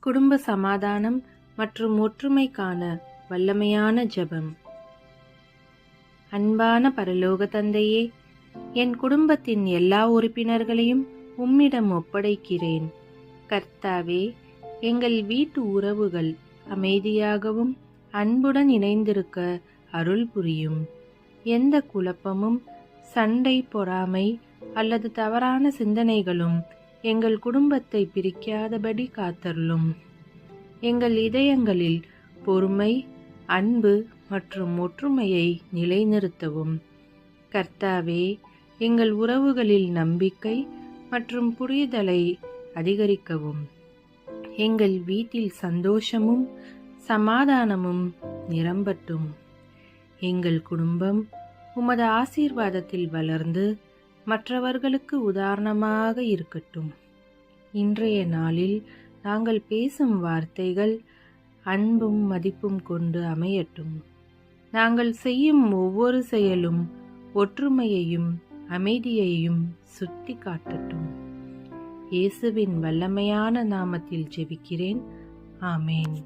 குடும்ப சமாதானம் மற்றும் ஒற்றுமைக்கான வல்லமையான ஜெபம். அன்பான பரலோக தந்தையே, என் குடும்பத்தின் எல்லா உறுப்பினர்களையும் உம்மிடம் ஒப்படைக்கிறேன். கர்த்தாவே, எங்கள் வீட்டு உறவுகள் அமைதியாகவும் அன்புடன் இணைந்திருக்க அருள் புரியும். எந்த குழப்பமும், சண்டை, பொறாமை அல்லது தவறான சிந்தனைகளும் எங்கள் குடும்பத்தை பிரிக்காதபடி காத்தருளும். எங்கள் இதயங்களில் பொறுமை, அன்பு மற்றும் ஒற்றுமையை நிலைநிறுத்தவும். கர்த்தாவே, எங்கள் உறவுகளில் நம்பிக்கை மற்றும் புரிதலை அதிகரிக்கவும். எங்கள் வீட்டில் சந்தோஷமும் சமாதானமும் நிரம்பட்டும். எங்கள் குடும்பம் உமது ஆசீர்வாதத்தில் வளர்ந்து மற்றவர்களுக்கு உதாரணமாக இருக்கட்டும். இன்றைய நாளில் நாங்கள் பேசும் வார்த்தைகள் அன்பும் மதிப்பும் கொண்டு அமையட்டும். நாங்கள் செய்யும் ஒவ்வொரு செயலும் ஒற்றுமையையும் அமைதியையும் சுட்டி காட்டட்டும். இயேசுவின் வல்லமையான நாமத்தில் ஜெபிக்கிறேன். ஆமேன்.